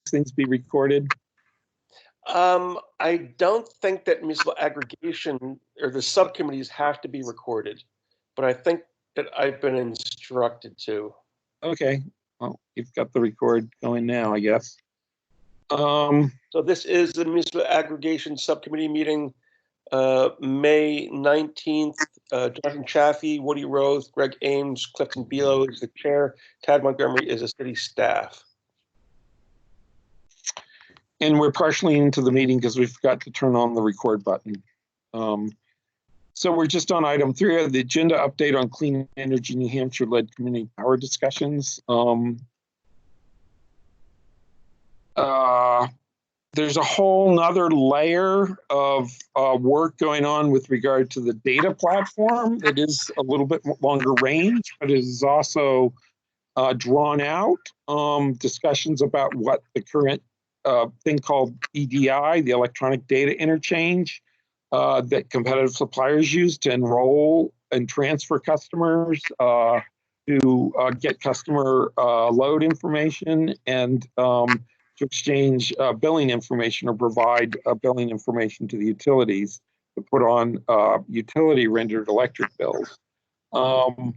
things be recorded? I don't think that municipal aggregation or the subcommittees have to be recorded, but I think that I've been instructed to. Okay, well, you've got the record going now, I guess. So this is the municipal aggregation subcommittee meeting, May 19th. Jonathan Chaffee, Woody Rose, Greg Ames, Clifton Below is the chair. Tad Montgomery is a city staff. And we're partially into the meeting because we forgot to turn on the record button. So we're just on item 3 of the agenda, update on Clean Energy New Hampshire-led community power discussions. There's a whole nother layer of work going on with regard to the data platform that is a little bit longer range, but it is also drawn out discussions about what the current thing called EDI, the electronic data interchange, that competitive suppliers use to enroll and transfer customers, to get customer load information, and to exchange billing information or provide billing information to the utilities to put on utility rendered electric bills. So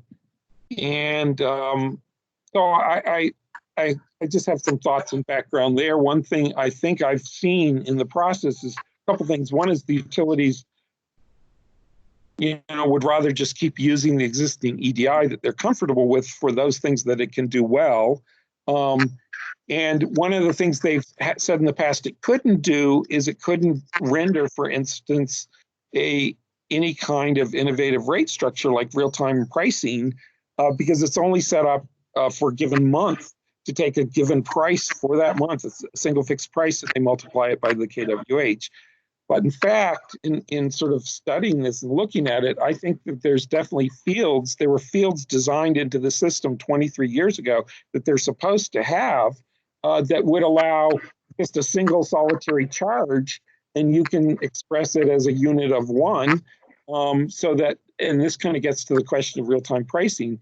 I just have some thoughts and background there. One thing I think I've seen in the process is a couple things. One is the utilities, would rather just keep using the existing EDI that they're comfortable with for those things that it can do well. And one of the things they've said in the past it couldn't do is it couldn't render, for instance, any kind of innovative rate structure like real-time pricing, because it's only set up for a given month to take a given price for that month. It's a single fixed price and they multiply it by the kWh. But in fact, in sort of studying this and looking at it, I think that there's definitely fields. There were fields designed into the system 23 years ago that they're supposed to have that would allow just a single solitary charge, and you can express it as a unit of one, so that, and this kind of gets to the question of real-time pricing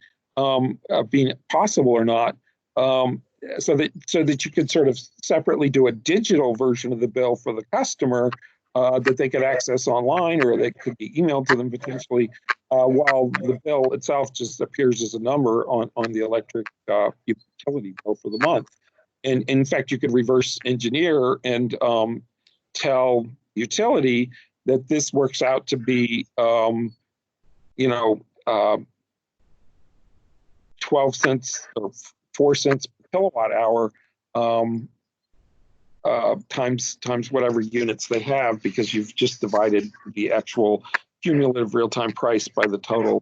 being possible or not, so that you could sort of separately do a digital version of the bill for the customer that they could access online, or that could be emailed to them potentially, while the bill itself just appears as a number on the electric utility bill for the month. And in fact, you could reverse engineer and tell utility that this works out to be, 12 cents or 4 cents per kilowatt hour times whatever units they have, because you've just divided the actual cumulative real-time price by the total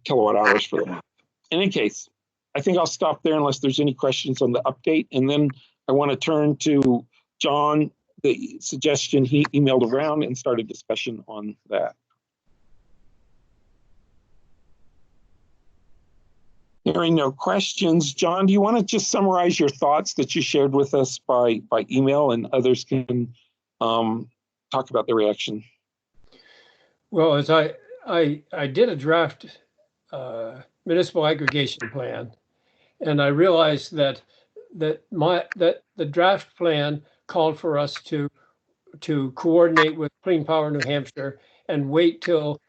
kilowatt hours for the month. In any case, I think I'll stop there unless there's any questions on the update. And then I want to turn to John, the suggestion he emailed around, and start a discussion on that. Hearing no questions, John, do you want to just summarize your thoughts that you shared with us by email, and others can talk about their reaction? Well, as I did a draft municipal aggregation plan, and I realized that the draft plan called for us to coordinate with Clean Power New Hampshire and wait till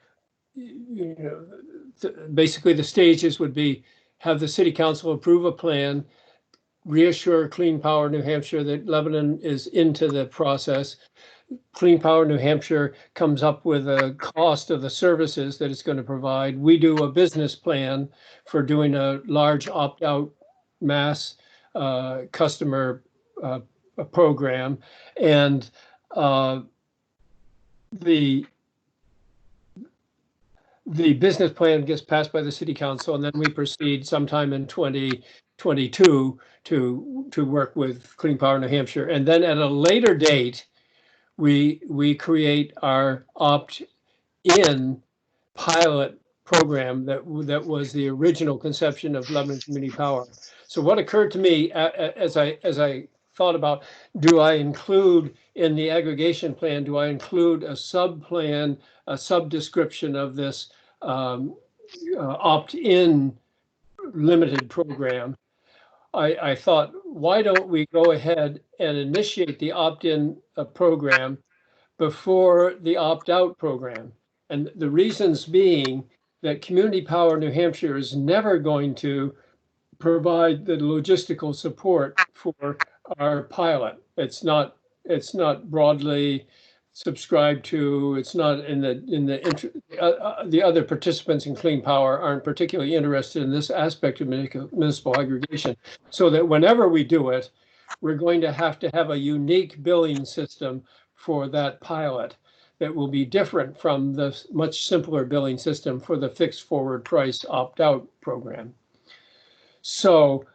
basically the stages would be have the city council approve a plan, reassure Clean Power New Hampshire that Lebanon is into the process. Clean Power New Hampshire comes up with a cost of the services that it's going to provide. We do a business plan for doing a large opt-out mass customer program, and the business plan gets passed by the city council, and then we proceed sometime in 2022 to work with Clean Power New Hampshire. And then at a later date, we create our opt-in pilot program that was the original conception of Lebanon Community Power. So what occurred to me as I thought about, do I include in the aggregation plan, do I include a sub-plan, a sub-description of this opt-in limited program? I thought, why don't we go ahead and initiate the opt-in program before the opt-out program? And the reasons being that Community Power New Hampshire is never going to provide the logistical support for our pilot. It's not broadly subscribed to. It's not the other participants in clean power aren't particularly interested in this aspect of municipal aggregation. So that whenever we do it, we're going to have a unique billing system for that pilot that will be different from the much simpler billing system for the fixed forward price opt-out program. So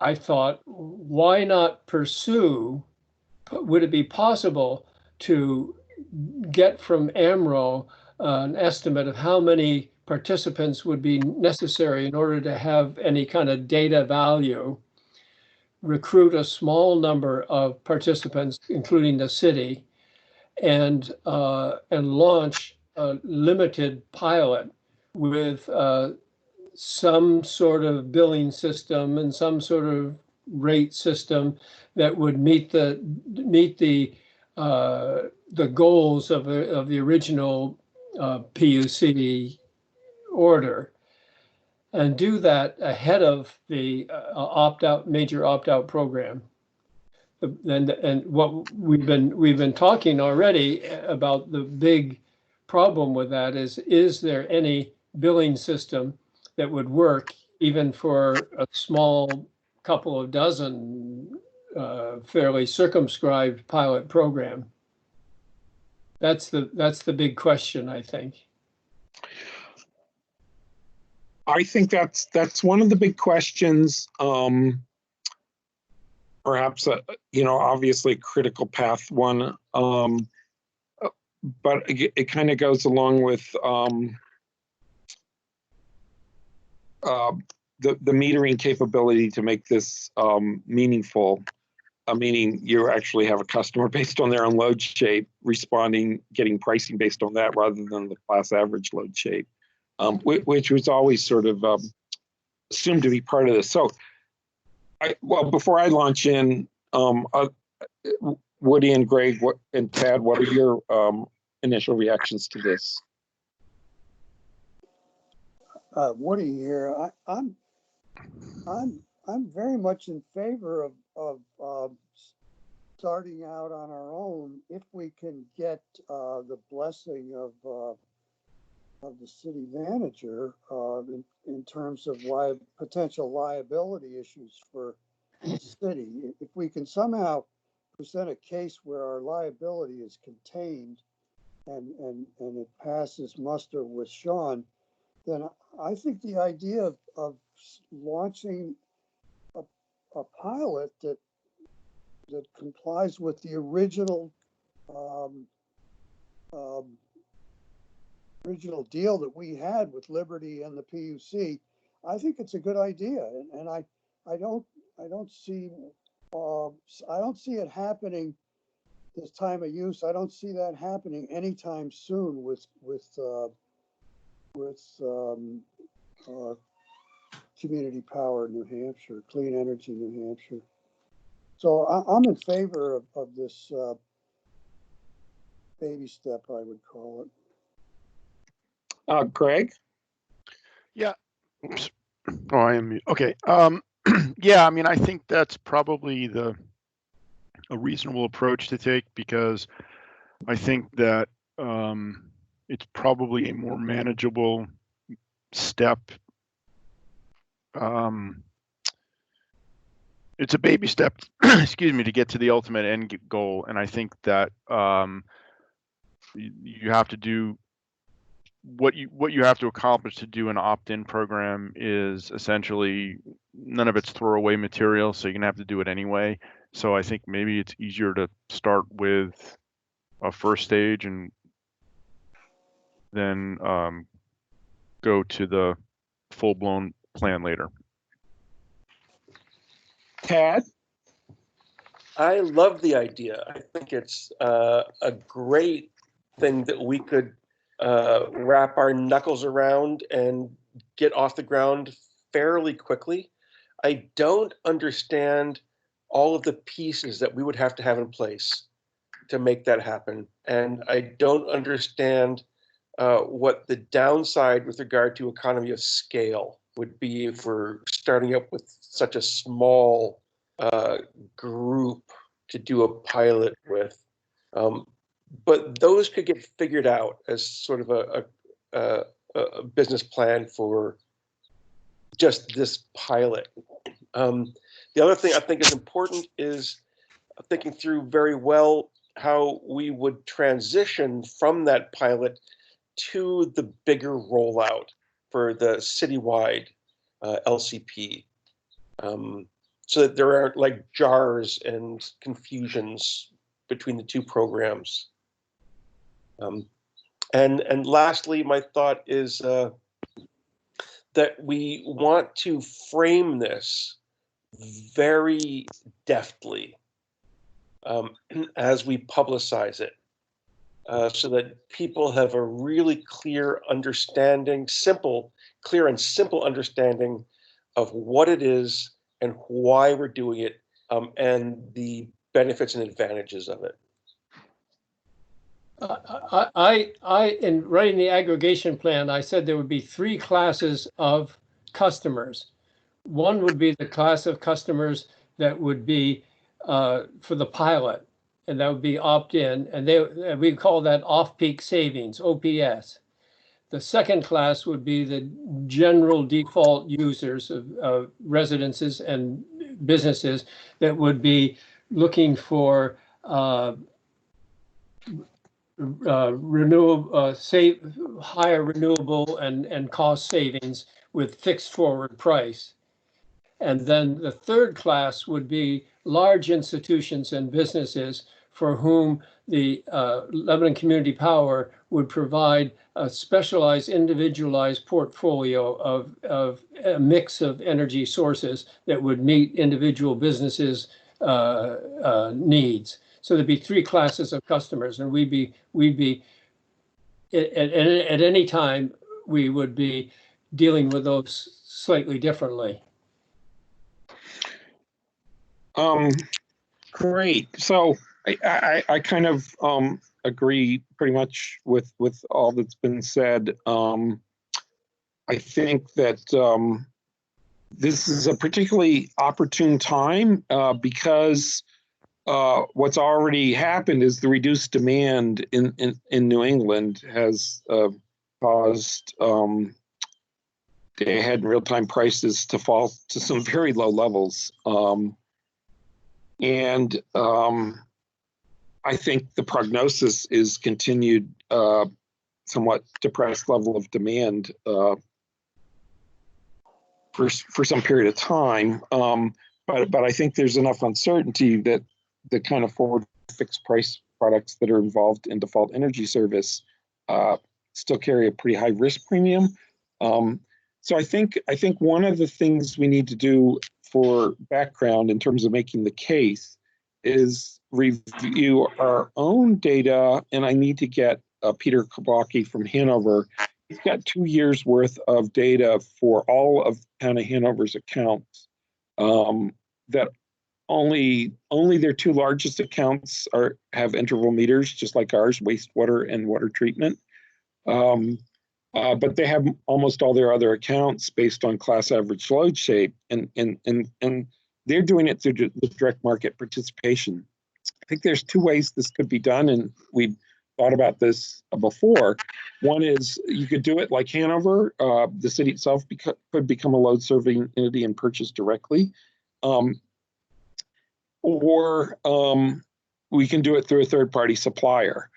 I thought, why not pursue? Would it be possible to get from AMRO an estimate of how many participants would be necessary in order to have any kind of data value, recruit a small number of participants, including the city, and launch a limited pilot with some sort of billing system and some sort of rate system that would meet the goals of the original PUC order, and do that ahead of the major opt-out program. And what we've been talking already about, the big problem with that is there any billing system that would work even for a small couple of dozen fairly circumscribed pilot program? That's the big question, I think. I think that's one of the big questions. Perhaps obviously critical path one, but it kind of goes along with the metering capability to make this meaningful. Meaning you actually have a customer based on their own load shape responding, getting pricing based on that rather than the class average load shape, which was always sort of assumed to be part of this. So, before I launch in, Woody and Greg and Tad, what are your initial reactions to this? Woody here. I'm very much in favor of starting out on our own if we can get the blessing of the city manager in terms of potential liability issues for the city. If we can somehow present a case where our liability is contained and it passes muster with Sean, then I think the idea of launching a pilot that complies with the original deal that we had with Liberty and the PUC, I think it's a good idea, and I don't see it happening this time of use. I don't see that happening anytime soon with Community Power New Hampshire, Clean Energy New Hampshire. So I'm in favor of this baby step, I would call it. Greg? Yeah. Oops. Oh, I am. Okay. Yeah, I mean, I think that's probably a reasonable approach to take, because I think that it's probably a more manageable step. It's a baby step, excuse me, to get to the ultimate end goal. And I think that you have to do what you have to accomplish to do an opt-in program is essentially none of it's throwaway material, so you're gonna have to do it anyway. So I think maybe it's easier to start with a first stage and then go to the full-blown plan later. Tad? I love the idea. I think it's a great thing that we could wrap our knuckles around and get off the ground fairly quickly. I don't understand all of the pieces that we would have to have in place to make that happen. And I don't understand what the downside with regard to economy of scale would be if we're starting up with such a small group to do a pilot with. But those could get figured out as sort of a business plan for just this pilot. The other thing I think is important is thinking through very well how we would transition from that pilot to the bigger rollout for the citywide LCP, so that there aren't like jars and confusions between the two programs. And lastly, my thought is that we want to frame this very deftly as we publicize it, so that people have a really clear understanding, clear and simple understanding of what it is and why we're doing it, and the benefits and advantages of it. In writing the aggregation plan, I said there would be 3 classes of customers. One would be the class of customers that would be for the pilot, and that would be opt-in, and we call that off-peak savings, OPS. The second class would be the general default users of residences and businesses that would be looking for higher renewable and cost savings with fixed forward price. And then the third class would be large institutions and businesses for whom the Lebanon Community Power would provide a specialized, individualized portfolio of a mix of energy sources that would meet individual businesses' needs. So there'd be 3 classes of customers, and we'd be at any time we would be dealing with those slightly differently. Great. So I kind of agree pretty much with all that's been said. I think that this is a particularly opportune time because what's already happened is the reduced demand in New England has caused day-ahead and real-time prices to fall to some very low levels. And I think the prognosis is continued somewhat depressed level of demand for some period of time. But I think there's enough uncertainty that the kind of forward fixed price products that are involved in default energy service still carry a pretty high risk premium. So I think one of the things we need to do for background in terms of making the case is review our own data, and I need to get Peter Kabaki from Hanover. He's got 2 years worth of data for all of Town of Hanover's accounts. That only their 2 largest accounts have interval meters, just like ours, wastewater and water treatment. But they have almost all their other accounts based on class average load shape, and they're doing it through the direct market participation. I think there's 2 ways this could be done, and we thought about this before. One is you could do it like Hanover. The city itself could become a load serving entity and purchase directly. Or we can do it through a third-party supplier.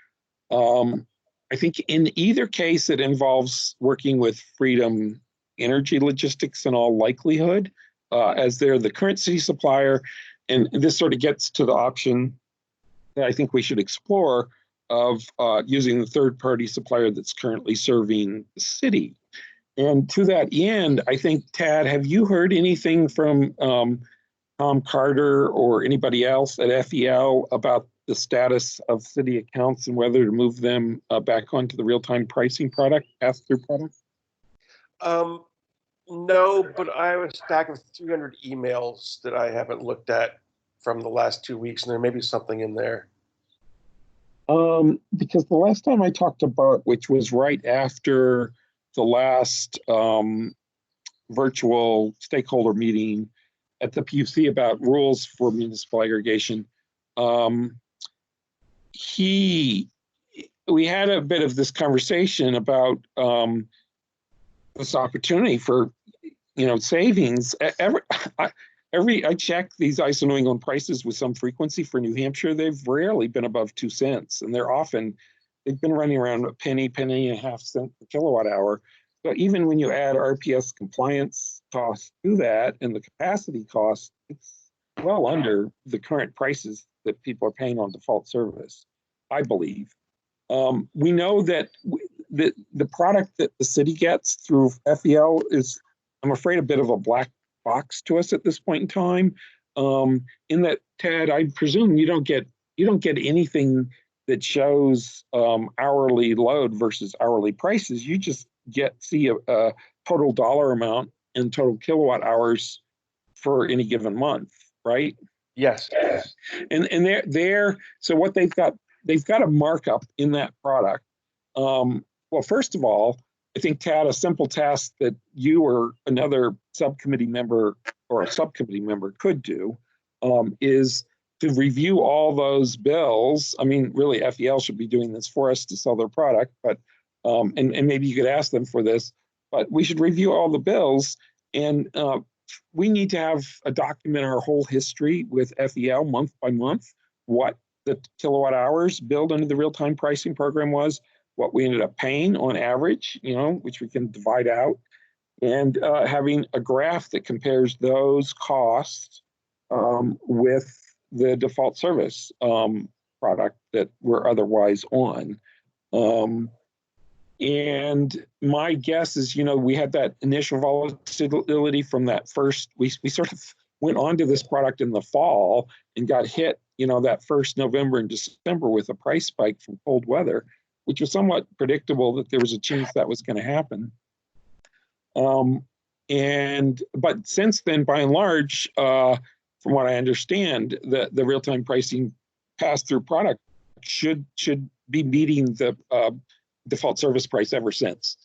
I think in either case, it involves working with Freedom Energy Logistics in all likelihood, as they're the current city supplier. And this sort of gets to the option that I think we should explore of using the third-party supplier that's currently serving the city. And to that end, I think, Tad, have you heard anything from Tom Carter or anybody else at FEL about the status of city accounts and whether to move them back onto the real-time pricing product, pass-through product? No, but I have a stack of 300 emails that I haven't looked at from the last 2 weeks, and there may be something in there. Because the last time I talked to Bart, which was right after the last virtual stakeholder meeting at the PUC about rules for municipal aggregation, we had a bit of this conversation about this opportunity for savings. I check these ISO New England prices with some frequency for New Hampshire. They've rarely been above 2 cents, and they've been running around a penny and a half cent per kilowatt hour. So even when you add RPS compliance costs to that and the capacity cost, it's well under the current prices that people are paying on default service, I believe. We know that the product that the city gets through FEL is, I'm afraid, a bit of a black box to us at this point in time. In that, Ted, I presume you don't get anything that shows hourly load versus hourly prices. You just see a total dollar amount and total kilowatt hours for any given month, right? Yes. And so what they've got a markup in that product. Well, first of all, I think, Tad, a simple task that you or another subcommittee member or a subcommittee member could do is to review all those bills. I mean, really, FEL should be doing this for us to sell their product, but and maybe you could ask them for this, but we should review all the bills, and we need to document our whole history with FEL month by month, what the kilowatt hours billed under the real-time pricing program was, what we ended up paying on average, which we can divide out, and having a graph that compares those costs with the default service product that we're otherwise on. And my guess is, we had that initial volatility from that first, we sort of went onto this product in the fall and got hit, that first November and December with a price spike from cold weather, which was somewhat predictable that there was a chance that was going to happen. But since then, by and large, from what I understand, the real-time pricing pass-through product should be meeting the default service price ever since.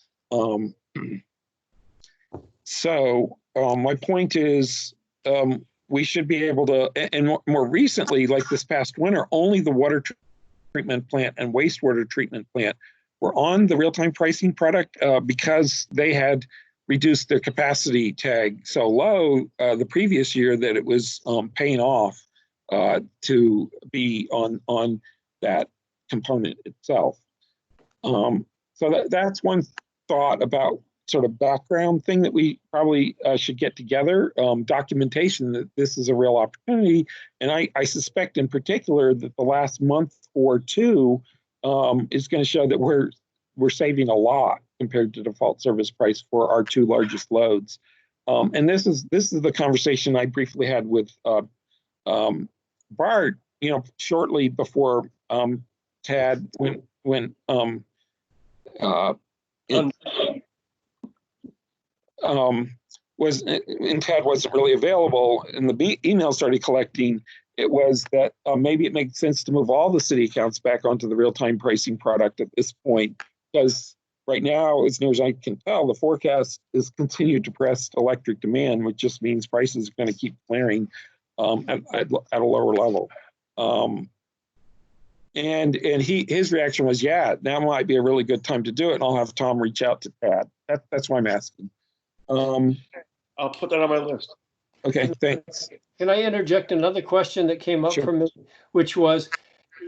So my point is, we should be able to, and more recently, like this past winter, only the water treatment plant and wastewater treatment plant were on the real-time pricing product because they had reduced their capacity tag so low the previous year that it was paying off to be on that component itself. So that's one thought about sort of background thing that we probably should get together, documentation that this is a real opportunity. And I suspect in particular that the last month or two is going to show that we're saving a lot compared to default service price for our two largest loads. And this is the conversation I briefly had with Bart, shortly before Tad when Tad wasn't really available and the email started collecting, it was that maybe it makes sense to move all the city accounts back onto the real-time pricing product at this point, because right now, as near as I can tell, the forecast is continued depressed electric demand, which just means prices are going to keep flaring at a lower level. And his reaction was, yeah, now might be a really good time to do it, and I'll have Tom reach out to Tad. That's why I'm asking. I'll put that on my list. Okay, thanks. Can I interject another question that came up Sure. from me, which was,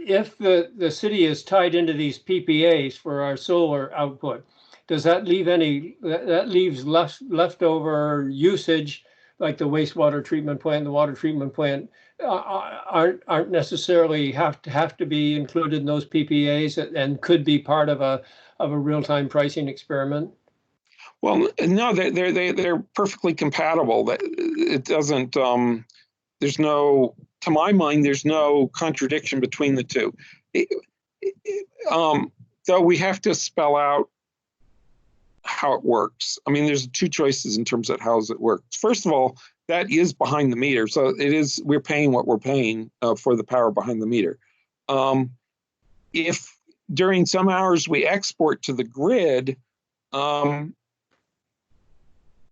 if the city is tied into these PPAs for our solar output, does that leave that leaves leftover usage, like the wastewater treatment plant, the water treatment plant, aren't necessarily have to be included in those PPAs and could be part of a real-time pricing experiment? Well, no, they're perfectly compatible. That it doesn't. To my mind, there's no contradiction between the two. Though we have to spell out how it works. I mean, there's two choices in terms of how it works. First of all, that is behind the meter. So it is, we're paying what we're paying for the power behind the meter. If during some hours we export to the grid,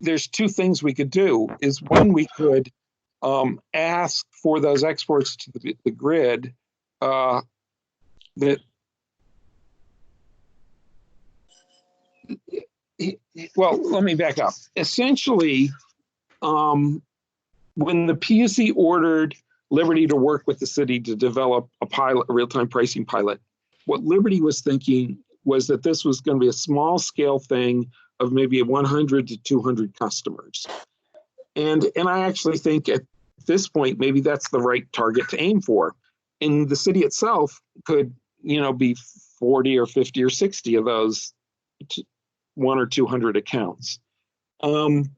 there's two things we could do. Is one, we could ask for those exports to the grid that, well, let me back up. Essentially, when the PUC ordered Liberty to work with the city to develop a pilot, a real-time pricing pilot, what Liberty was thinking was that this was going to be a small scale thing of maybe 100 to 200 customers. And I actually think at this point, maybe that's the right target to aim for. And the city itself could, be 40 or 50 or 60 of those 1 or 200 accounts. And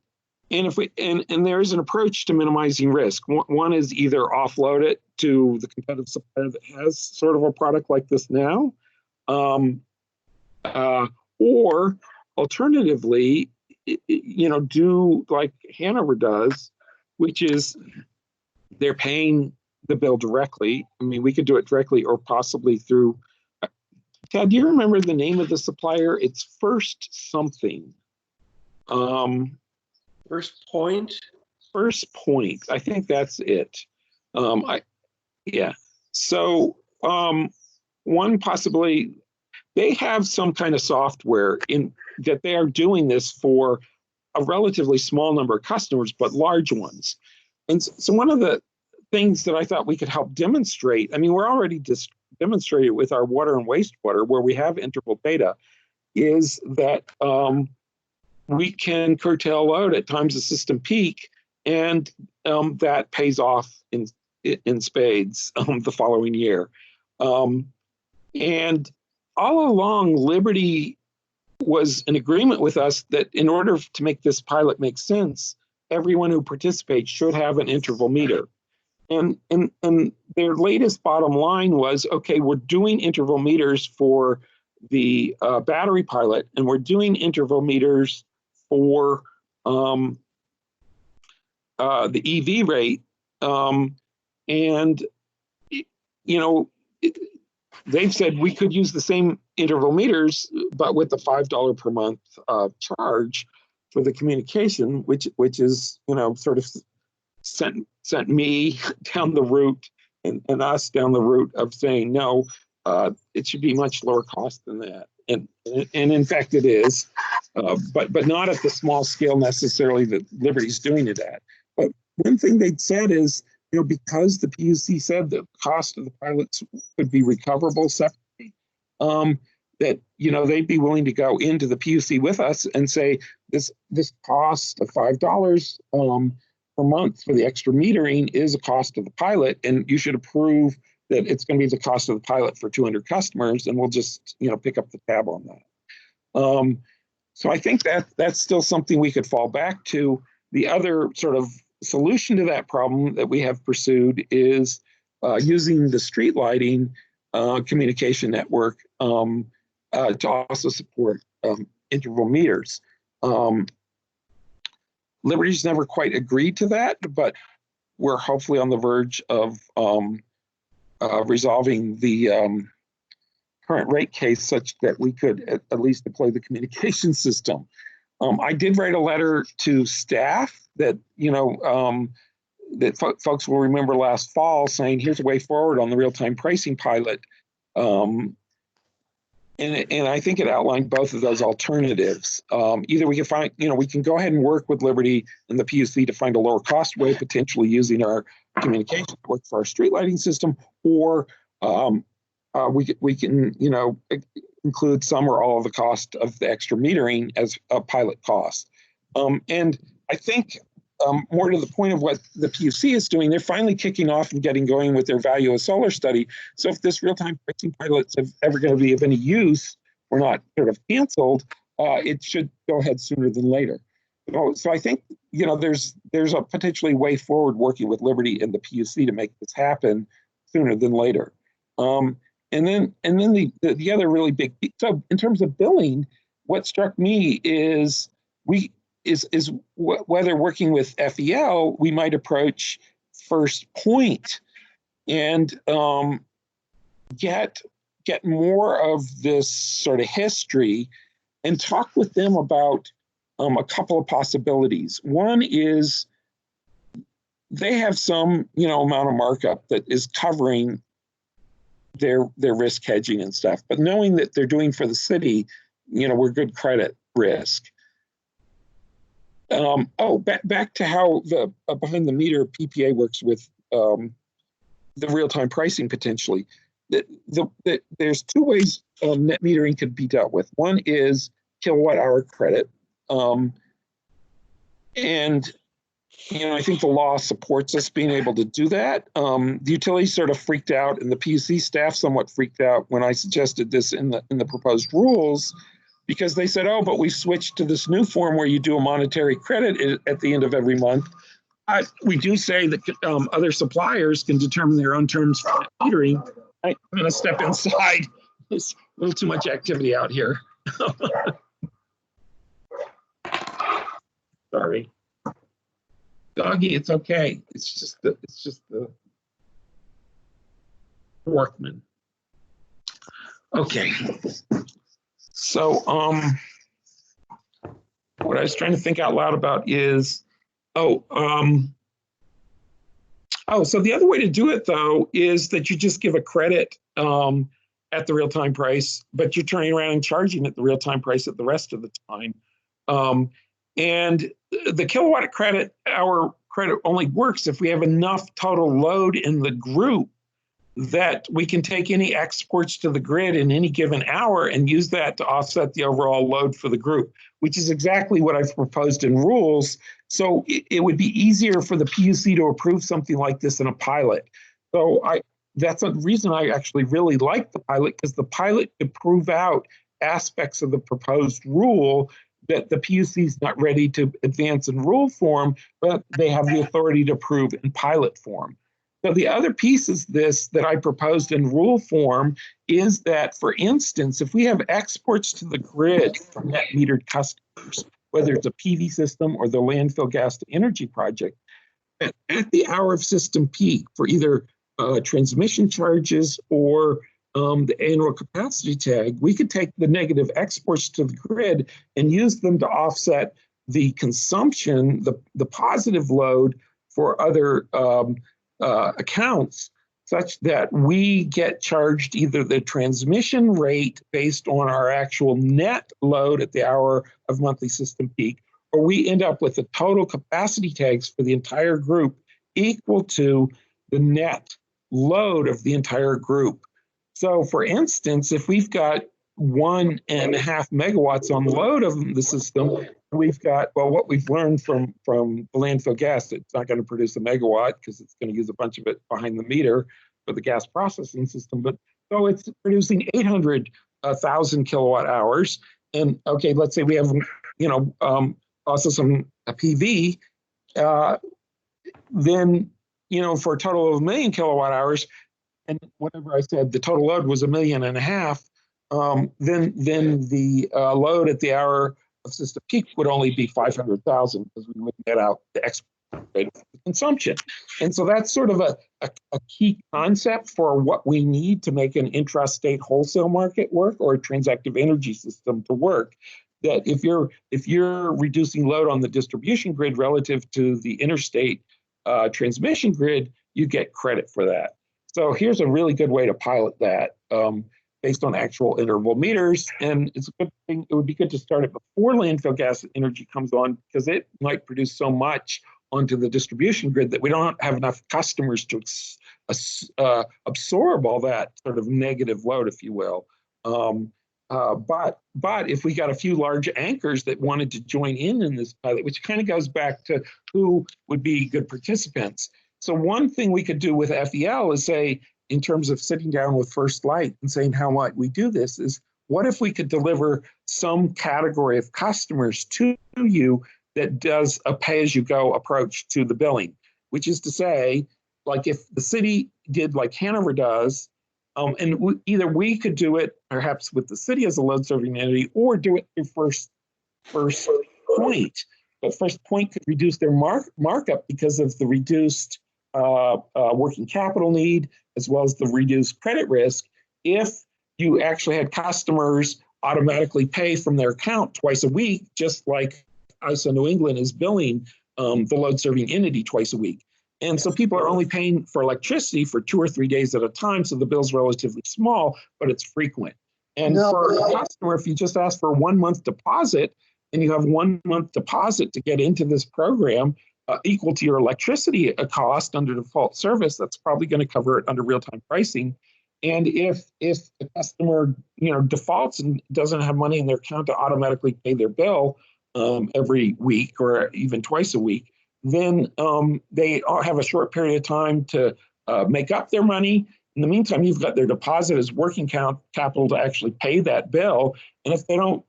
if we and there is an approach to minimizing risk. One is either offload it to the competitive supplier that has sort of a product like this now, or alternatively, do like Hanover does, which is they're paying the bill directly. I mean, we could do it directly or possibly through. Ted, do you remember the name of the supplier? It's First something. First Point. First Point. I think that's it. Yeah. So one possibly, they have some kind of software in that they are doing this for a relatively small number of customers, but large ones. And so one of the things that I thought we could help demonstrate, I mean, we're already demonstrated with our water and wastewater where we have interval data, is that we can curtail load at times of system peak, and that pays off in spades the following year. And all along, Liberty was in agreement with us that in order to make this pilot make sense, everyone who participates should have an interval meter. And their latest bottom line was, okay, we're doing interval meters for the battery pilot, and we're doing interval meters for the EV rate. They've said we could use the same interval meters, but with the $5 per month charge for the communication, which is, sort of sent me down the route and us down the route of saying, no, it should be much lower cost than that. And in fact it is, but not at the small scale necessarily that Liberty's doing it at. But one thing they'd said is, because the PUC said the cost of the pilots could be recoverable separately, that, they'd be willing to go into the PUC with us and say, this cost of $5 per month for the extra metering is a cost of the pilot, and you should approve that it's going to be the cost of the pilot for 200 customers, and we'll just, pick up the tab on that. So I think that's still something we could fall back to. The other sort of solution to that problem that we have pursued is using the street lighting communication network to also support interval meters. Liberty's never quite agreed to that, but we're hopefully on the verge of resolving the current rate case such that we could at least deploy the communication system. I did write a letter to staff that, folks will remember last fall saying, here's a way forward on the real-time pricing pilot. And I think it outlined both of those alternatives. Either we can find, we can go ahead and work with Liberty and the PUC to find a lower cost way, potentially using our communication network for our street lighting system, or we can, include some or all of the cost of the extra metering as a pilot cost. And I think more to the point of what the PUC is doing, they're finally kicking off and getting going with their value of solar study. So if this real-time pricing pilot is ever going to be of any use or not sort of canceled, it should go ahead sooner than later. So I think, there's a potentially way forward working with Liberty and the PUC to make this happen sooner than later. And then the other really big, so in terms of billing, what struck me is whether working with FEL, we might approach First Point and get more of this sort of history and talk with them about a couple of possibilities. One is they have some, amount of markup that is covering their risk hedging and stuff, but knowing that they're doing for the city, we're good credit risk. Back to how the behind the meter PPA works with the real-time pricing potentially. There's two ways net metering could be dealt with. One is kilowatt hour credit. And I think the law supports us being able to do that. The utilities sort of freaked out, and the PUC staff somewhat freaked out when I suggested this in the proposed rules, because they said, "Oh, but we switched to this new form where you do a monetary credit at the end of every month." We do say that other suppliers can determine their own terms for net metering. I'm going to step inside. There's a little too much activity out here. Sorry. Doggy, it's okay. It's just the workman. Okay. So what I was trying to think out loud about is, so the other way to do it though is that you just give a credit at the real-time price, but you're turning around and charging at the real-time price at the rest of the time. And the kilowatt credit hour credit only works if we have enough total load in the group that we can take any exports to the grid in any given hour and use that to offset the overall load for the group, which is exactly what I've proposed in rules. So it would be easier for the PUC to approve something like this in a pilot. So that's a reason I actually really like the pilot, because the pilot could prove out aspects of the proposed rule that the PUC is not ready to advance in rule form, but they have the authority to approve in pilot form. So the other piece is this that I proposed in rule form is that, for instance, if we have exports to the grid from net metered customers, whether it's a PV system or the landfill gas to energy project, at the hour of system peak for either transmission charges or the annual capacity tag, we could take the negative exports to the grid and use them to offset the consumption, the positive load for other accounts, such that we get charged either the transmission rate based on our actual net load at the hour of monthly system peak, or we end up with the total capacity tags for the entire group equal to the net load of the entire group. So for instance, if we've got 1.5 megawatts on load of the system, we've got, well, what we've learned from the landfill gas, it's not going to produce a megawatt because it's going to use a bunch of it behind the meter for the gas processing system. But so it's producing 800,000 kilowatt hours. And okay, let's say we have, also some PV, then, for a total of 1 million kilowatt hours, and whatever I said, the total load was 1.5 million, then the load at the hour of system peak would only be 500,000 because we wouldn't get out the export rate of consumption. And so that's sort of a key concept for what we need to make an intrastate wholesale market work, or a transactive energy system to work. That if you're reducing load on the distribution grid relative to the interstate transmission grid, you get credit for that. So here's a really good way to pilot that based on actual interval meters. And it's a good thing. It would be good to start it before landfill gas energy comes on, because it might produce so much onto the distribution grid that we don't have enough customers to absorb all that sort of negative load, if you will. But if we got a few large anchors that wanted to join in this pilot, which kind of goes back to who would be good participants. So one thing we could do with FEL is say, in terms of sitting down with First Light and saying how might we do this, is what if we could deliver some category of customers to you that does a pay-as-you-go approach to the billing, which is to say, like if the city did like Hanover does, And either we could do it perhaps with the city as a load serving entity, or do it through First Point. But First Point could reduce their markup because of the reduced working capital need, as well as the reduced credit risk, if you actually had customers automatically pay from their account twice a week, just like ISO New England is billing the load serving entity twice a week. And so people are only paying for electricity for 2 or 3 days at a time. So the bill's relatively small, but it's frequent. And for a customer, if you just ask for a 1 month deposit and you have 1 month deposit to get into this program equal to your electricity cost under default service, that's probably going to cover it under real-time pricing. And if the customer defaults and doesn't have money in their account to automatically pay their bill every week or even twice a week, then they have a short period of time to make up their money. In the meantime, you've got their deposit as working capital to actually pay that bill. And if they don't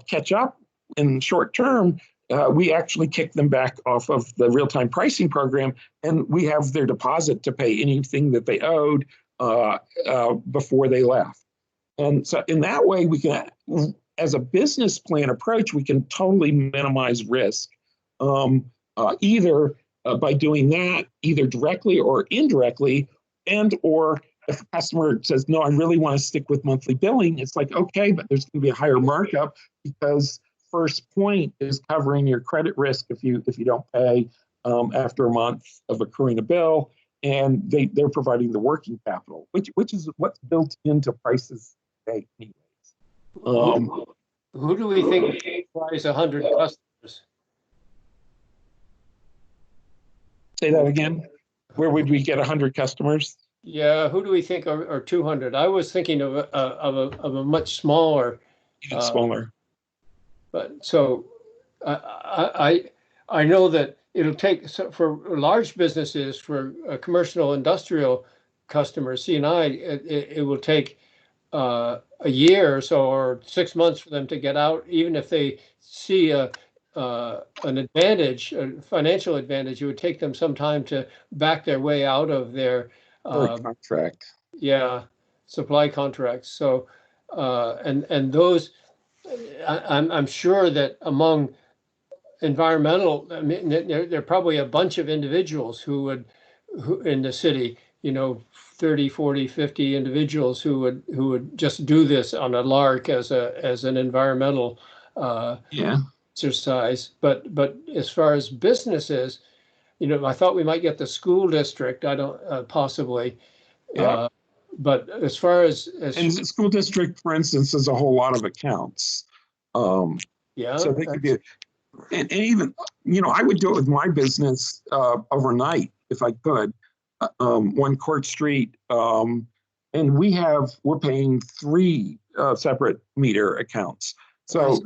catch up in short term, we actually kick them back off of the real-time pricing program, and we have their deposit to pay anything that they owed before they left. And so in that way, we can, as a business plan approach, we can totally minimize risk. Either by doing that, either directly or indirectly, and or if the customer says, no, I really want to stick with monthly billing, it's like, okay, but there's going to be a higher markup because First Point is covering your credit risk if you don't pay after a month of accruing a bill, and they're providing the working capital, which is what's built into prices today anyways. Who do we think supplies 100 customers? Say that again. Where would we get 100 customers? Yeah, who do we think are 200? I was thinking of a much smaller. Even smaller. But so I know that it'll take for large businesses, for commercial industrial customers, C&I, it will take a year or so or 6 months for them to get out, even if they see an advantage, a financial advantage. It would take them some time to back their way out of their contract. Yeah, supply contracts. So and those, I'm sure that among environmental, I mean, there are probably a bunch of individuals who in the city, 30, 40, 50 individuals who would just do this on a lark as an environmental exercise. But as far as businesses, I thought we might get the school district. I don't possibly. Yeah. But as far as and the school district, for instance, has a whole lot of accounts. Yeah. So they could be, and even, I would do it with my business overnight if I could. 1 Court Street, and we're paying 3 separate meter accounts. So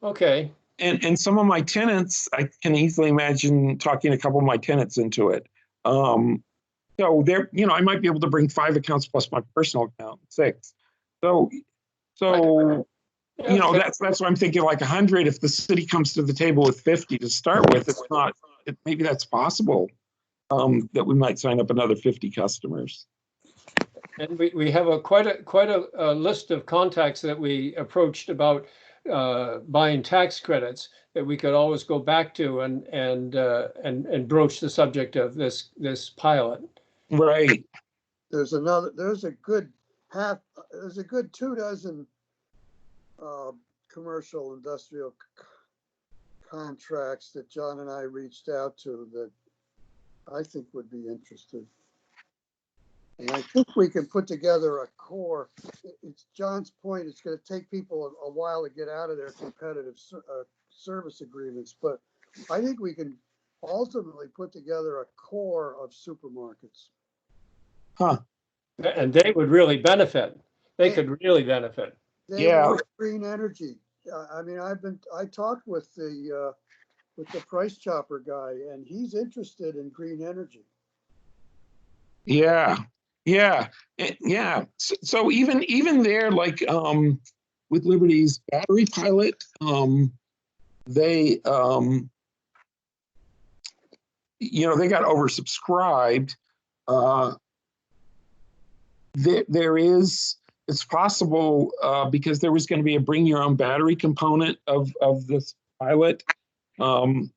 okay. And some of my tenants, I can easily imagine talking a couple of my tenants into it. So there, I might be able to bring 5 accounts plus my personal account, 6. So that's why I'm thinking like 100. If the city comes to the table with 50 to start with, it's not. Maybe that's possible. That we might sign up another 50 customers. And we have quite a list of contacts that we approached about buying tax credits that we could always go back to and broach the subject of this pilot. Right. There's a good 2 dozen commercial industrial contracts that John and I reached out to that I think would be interested. And I think we can put together a core. It's John's point. It's going to take people a while to get out of their competitive service agreements, but I think we can ultimately put together a core of supermarkets. Huh. And they would really benefit. They could really benefit. They want green energy. I mean, I talked with the price chopper guy, and he's interested in green energy. Yeah. So even there, like with Liberty's battery pilot, they they got oversubscribed, it's possible because there was going to be a bring your own battery component of this pilot. And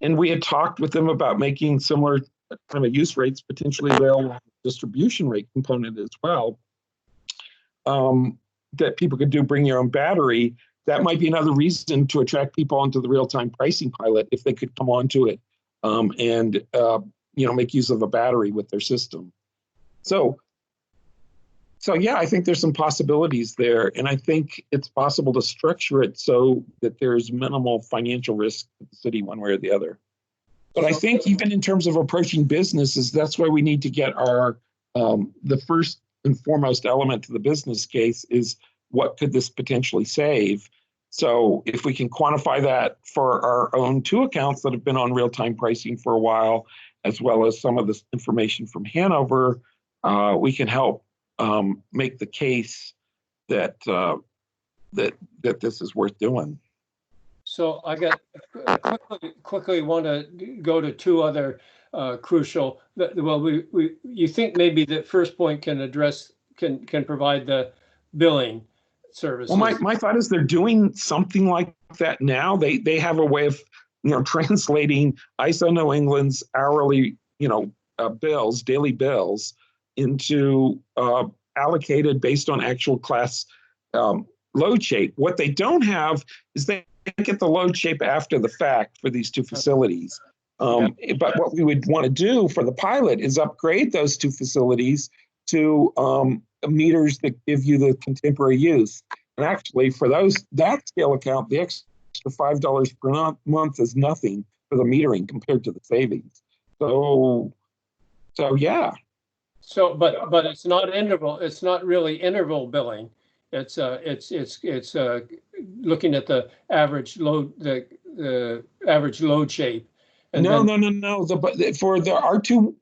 we had talked with them about making similar kind of use rates potentially available distribution rate component as well. That people could do bring your own battery. That might be another reason to attract people onto the real-time pricing pilot if they could come onto it and make use of a battery with their system. So yeah, I think there's some possibilities there, and I think it's possible to structure it so that there's minimal financial risk to the city one way or the other. But I think even in terms of approaching businesses, that's why we need to get our the first and foremost element to the business case is what could this potentially save? So if we can quantify that for our own 2 accounts that have been on real-time pricing for a while, as well as some of this information from Hanover, we can help make the case that that this is worth doing. So I got quickly want to go to 2 other crucial. Well, you think maybe the first point can provide the billing services. Well, my thought is they're doing something like that now. They have a way of translating ISO New England's hourly bills, daily bills, into allocated based on actual class load shape. What they don't have is they get the load shape after the fact for these 2 facilities. But what we would want to do for the pilot is upgrade those 2 facilities to meters that give you the contemporary use. And actually, for that scale account, the extra $5 per month is nothing for the metering compared to the savings. So yeah. So, but it's not interval. It's not really interval billing. It's looking at the average load, the average load shape. And no. For the R2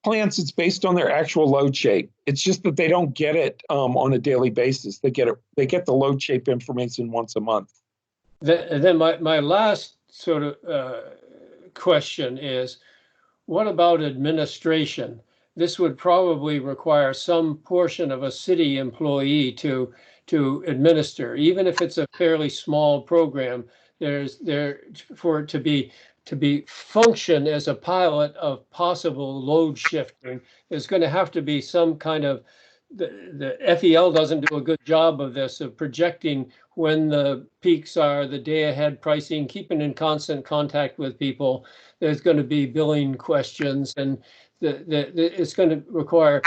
plants, it's based on their actual load shape. It's just that they don't get it on a daily basis. They get the load shape information once a month. Then my last sort of question is, what about administration? This would probably require some portion of a city employee to administer, even if it's a fairly small program. For it to be function as a pilot of possible load shifting, there's going to have to be some kind of, the FEL doesn't do a good job of this, of projecting when the peaks are, the day ahead pricing, keeping in constant contact with people. There's going to be billing questions, and it's going to require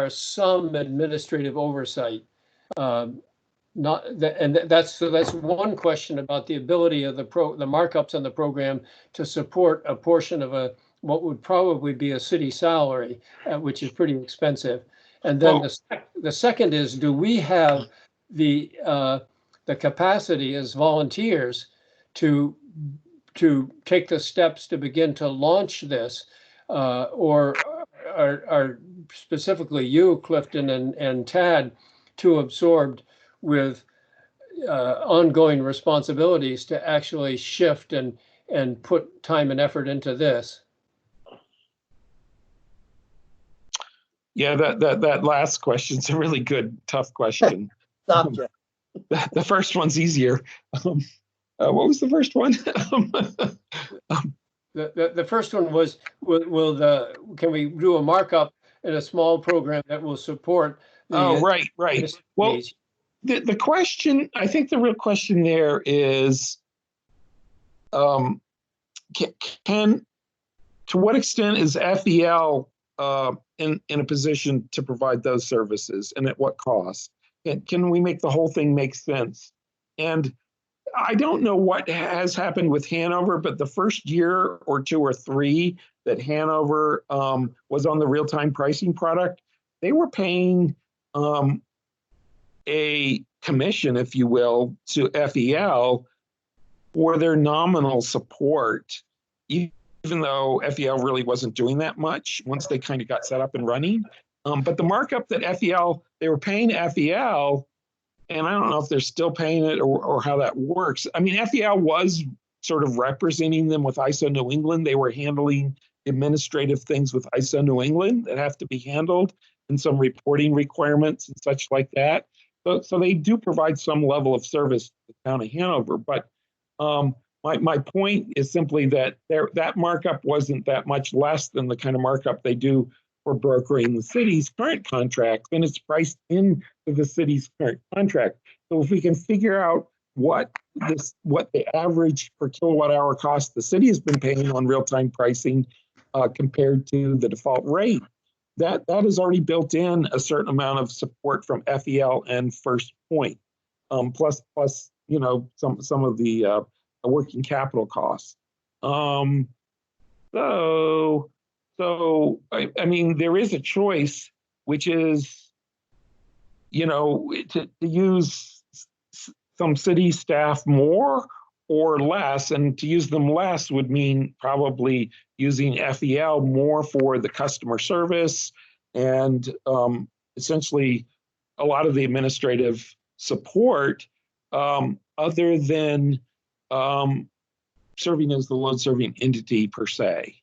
some administrative oversight. That's one question about the ability of the markups on the program to support a portion of what would probably be a city salary, which is pretty expensive. And then the second is, do we have the capacity as volunteers to take the steps to begin to launch this, or are specifically you, Clifton and Tad, too absorbed with ongoing responsibilities to actually shift and put time and effort into this? Yeah, that last question's a really good, tough question. Stop, Jeff. The first one's easier. What was the first one? The first one was, can we do a markup in a small program that will support the, right. Well, the question, I think the real question there is, to what extent is FEL in a position to provide those services, and at what cost? And can we make the whole thing make sense? And I don't know what has happened with Hanover, but the first year or 2 or 3 that Hanover was on the real-time pricing product, they were paying a commission, if you will, to FEL for their nominal support, even though FEL really wasn't doing that much once they kind of got set up and running. But the markup that they were paying FEL, and I don't know if they're still paying it or how that works. I mean, FEL was sort of representing them with ISO New England. They were handling administrative things with ISO New England that have to be handled and some reporting requirements and such like that. So they do provide some level of service to the town of Hanover. But my point is simply that that markup wasn't that much less than the kind of markup they do for brokering the city's current contract, and it's priced into the city's current contract. So if we can figure out what the average per kilowatt hour cost the city has been paying on real-time pricing compared to the default rate, that is already built in a certain amount of support from FEL and First Point, plus some of the working capital costs. So I mean, there is a choice, which is, to use some city staff more or less, and to use them less would mean probably using FEL more for the customer service and essentially a lot of the administrative support, other than serving as the load serving entity per se.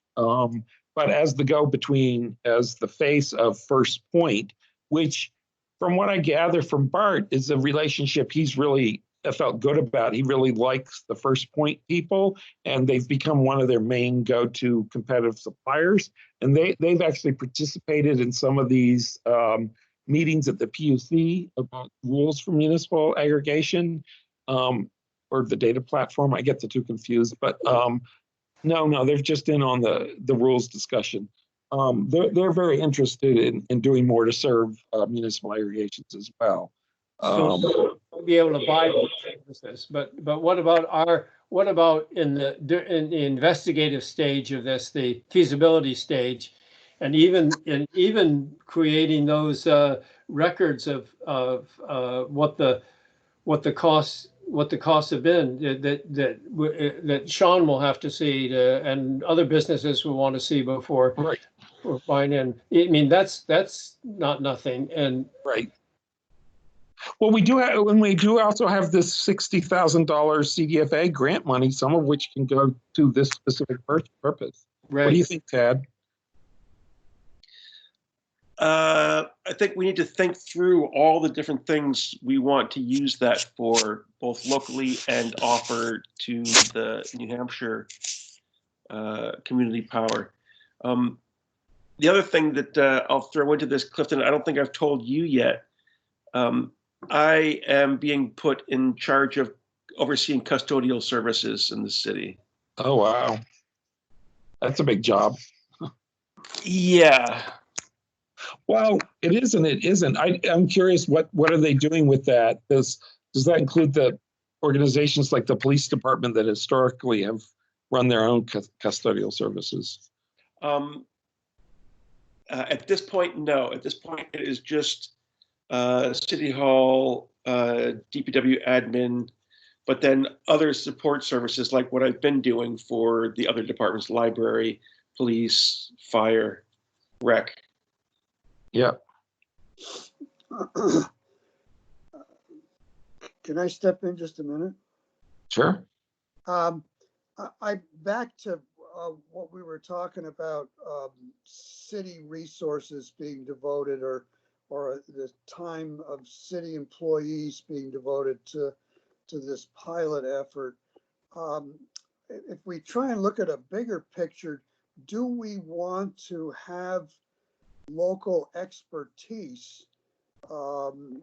But as the go-between, as the face of First Point, which from what I gather from Bart is a relationship he's really felt good about. He really likes the First Point people, and they've become one of their main go-to competitive suppliers. And they've actually participated in some of these meetings at the PUC about rules for municipal aggregation, or the data platform. I get the two confused, but no, they're just in on the rules discussion. They're very interested in doing more to serve municipal aggregations as well. So we'll be able to buy services, but what about in the investigative stage of this, the feasibility stage, and even creating those records of what the costs have been that Sean will have to see and other businesses will want to see before we're buying in. I mean, that's not nothing. And right. Well, we do also have this $60,000 CDFA grant money, some of which can go to this specific purpose. Right. What do you think, Tad? I think we need to think through all the different things we want to use that for, both locally and offer to the New Hampshire community power. The other thing that I'll throw into this, Clifton, I don't think I've told you yet. I am being put in charge of overseeing custodial services in the city. Oh, wow. That's a big job. Yeah. Well, it is and it isn't. I'm curious, what are they doing with that? Does that include the organizations like the police department that historically have run their own custodial services? At this point, no. At this point, it is just City Hall, DPW admin, but then other support services like what I've been doing for the other departments, library, police, fire, rec. Yeah. Can I step in just a minute? Sure. I back to what we were talking about, city resources being devoted or the time of city employees being devoted to this pilot effort. If we try and look at a bigger picture, do we want to have local expertise? Do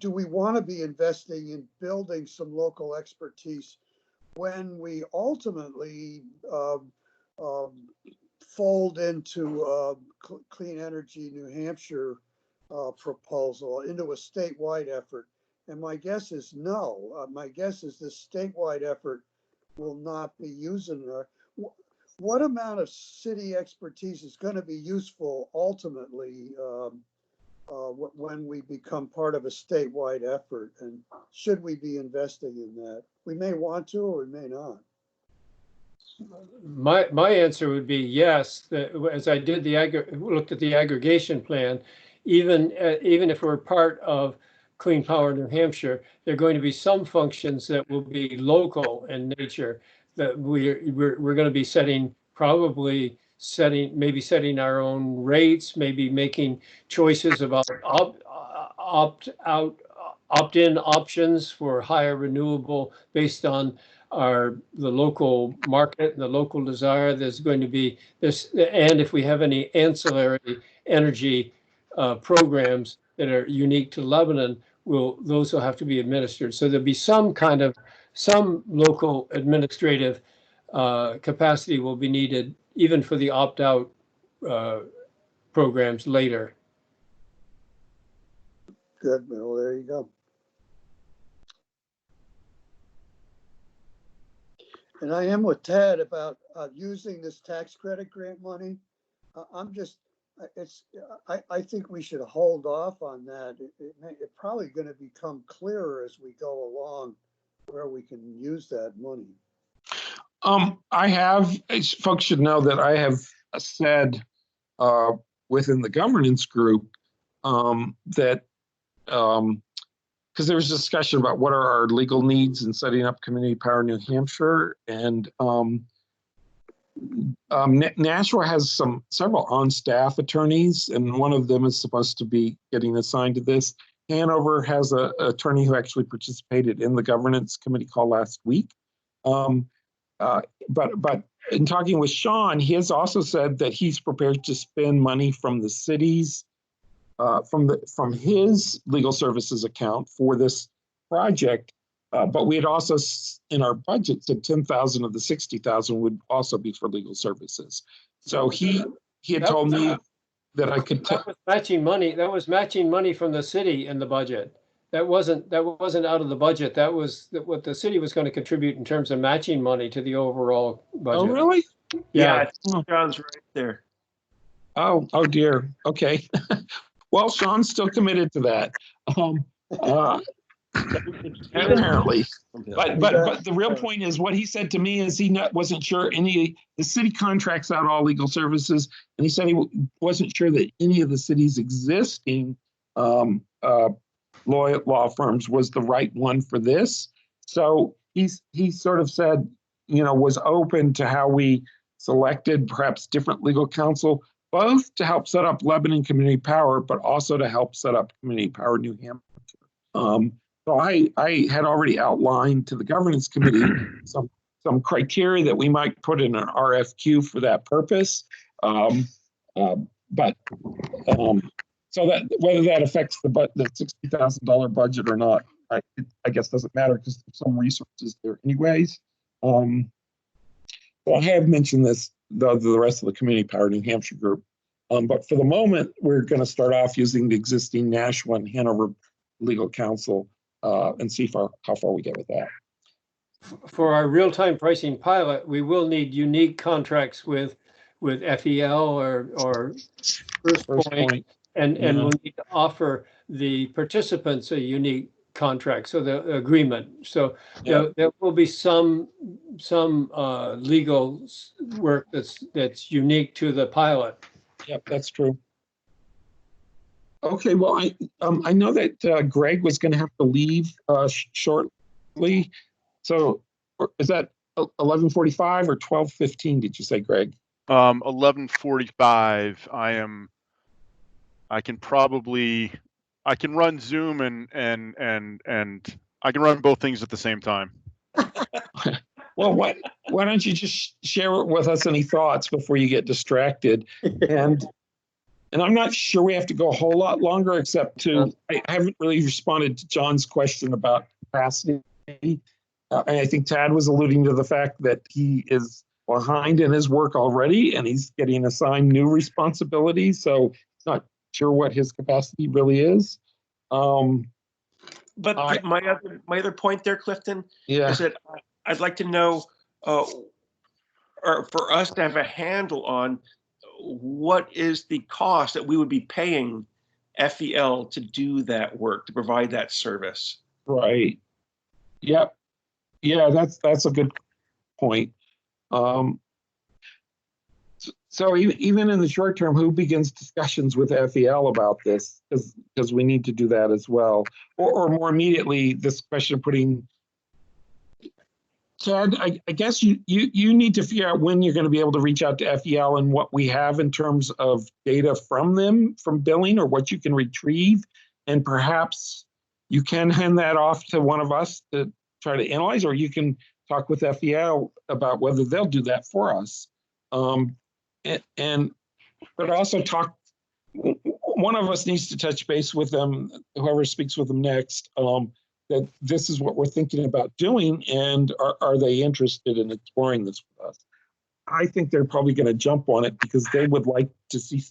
we want to be investing in building some local expertise when we ultimately fold into Clean Energy New Hampshire proposal into a statewide effort? And my guess is no. My guess is this statewide effort will not be using what amount of city expertise is going to be useful ultimately when we become part of a statewide effort, and should we be investing in that? We may want to, or we may not. My answer would be yes. As I did looked at the aggregation plan, even if we're part of Clean Power New Hampshire, there are going to be some functions that will be local in nature that we're going to be setting probably maybe setting our own rates, maybe making choices about opt-in options for higher renewable based on the local market and the local desire. There's going to be this, and if we have any ancillary energy programs that are unique to Lebanon, those will have to be administered. So there'll be some local administrative capacity will be needed even for the opt-out programs later. Good, well, there you go. And I am with Tad about using this tax credit grant money. I think we should hold off on that. It's probably going to become clearer as we go along where we can use that money. Folks should know that I have said within the governance group that because there was discussion about what are our legal needs in setting up Community Power New Hampshire, and Nashua has several on-staff attorneys, and one of them is supposed to be getting assigned to this. Hanover has an attorney who actually participated in the governance committee call last week. But in talking with Sean, he has also said that he's prepared to spend money from the city's from his legal services account for this project. But we had also in our budget said 10,000 of the 60,000 would also be for legal services. So he had told me that I could. That was matching money. That was matching money from the city in the budget. That wasn't out of the budget. That was what the city was going to contribute in terms of matching money to the overall budget. Oh, really? Yeah, John's right there. Oh dear. Okay. Well, Sean's still committed to that. Apparently. But the real point is what he said to me is he wasn't sure the city contracts out all legal services, and he said he wasn't sure that any of the city's existing law firms was the right one for this. So he sort of said, was open to how we selected perhaps different legal counsel, both to help set up Lebanon Community Power, but also to help set up Community Power New Hampshire. So I had already outlined to the governance committee some criteria that we might put in an RFQ for that purpose. So that whether that affects the $60,000 budget or not, I guess doesn't matter because there's some resources there anyways. Well, I have mentioned this the rest of the Community Power New Hampshire group, but for the moment we're going to start off using the existing Nashua and Hanover legal counsel and see how far we get with that. For our real-time pricing pilot, we will need unique contracts with FEL or First Point. And we'll need to offer the participants a unique contract, so the agreement. So there will be some legal work that's unique to the pilot. Yep, that's true. Okay, well, I know that Greg was going to have to leave shortly. So is that 11:45 or 12:15? Did you say, Greg? 11:45. I can run Zoom and I can run both things at the same time. Well, why don't you just share with us any thoughts before you get distracted? And I'm not sure we have to go a whole lot longer, except I haven't really responded to John's question about capacity. And I think Tad was alluding to the fact that he is behind in his work already and he's getting assigned new responsibilities. So it's not sure what his capacity really is. But my other point there, Clifton, is that I'd like to know, or for us to have a handle on what is the cost that we would be paying FEL to do that work, to provide that service. Right. Yep. Yeah, that's a good point. So even in the short term, who begins discussions with FEL about this? Because we need to do that as well. Or more immediately, this question of putting Ted, I guess you need to figure out when you're going to be able to reach out to FEL and what we have in terms of data from them, from billing, or what you can retrieve. And perhaps you can hand that off to one of us to try to analyze, or you can talk with FEL about whether they'll do that for us. But also talk, one of us needs to touch base with them, whoever speaks with them next, that this is what we're thinking about doing, and are they interested in exploring this with us? I think they're probably going to jump on it because they would like to see,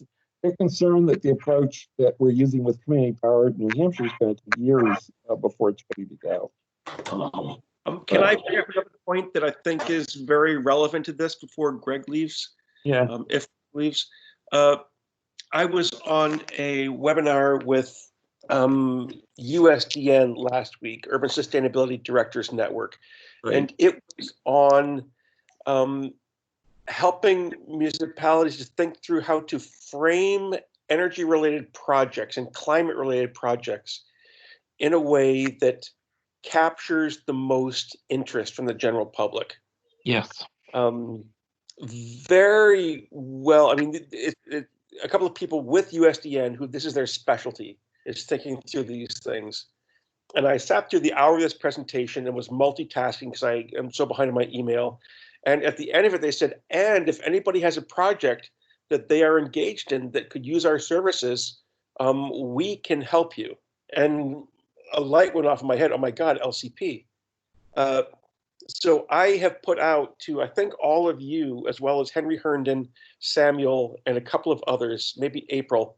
they're concerned that the approach that we're using with community power in New Hampshire is going to take years before it's ready to go. Can I bring up another point that I think is very relevant to this before Greg leaves? Yeah. If he leaves. I was on a webinar with USDN last week, Urban Sustainability Directors Network, Right. and it was on helping municipalities to think through how to frame energy-related projects and climate-related projects in a way that captures the most interest from the general public. Yes. Very well. I mean, a couple of people with USDN who this is their specialty is thinking through these things. And I sat through the hour of this presentation and was multitasking because I am so behind in my email. And at the end of it, they said, and if anybody has a project that they are engaged in that could use our services, we can help you. And a light went off in my head. Oh my God, LCP. So I have put out to, I think, all of you, as well as Henry Herndon, Samuel, and a couple of others, maybe April.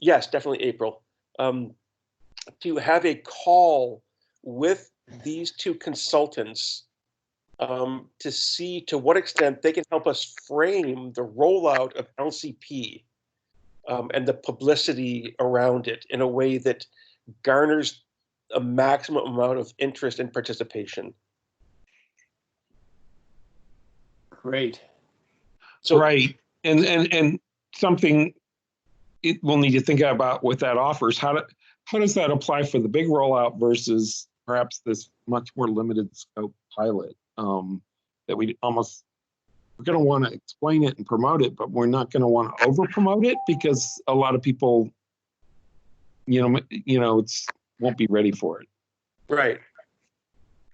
Yes, definitely April. To have a call with these two consultants to see to what extent they can help us frame the rollout of LCP and the publicity around it in a way that garners a maximum amount of interest and participation. Great. So, right. And something we'll need to think about what that offers. How does that apply for the big rollout versus perhaps this much more limited scope pilot that we're going to want to explain it and promote it, but we're not going to want to over promote it because a lot of people, won't be ready for it. right.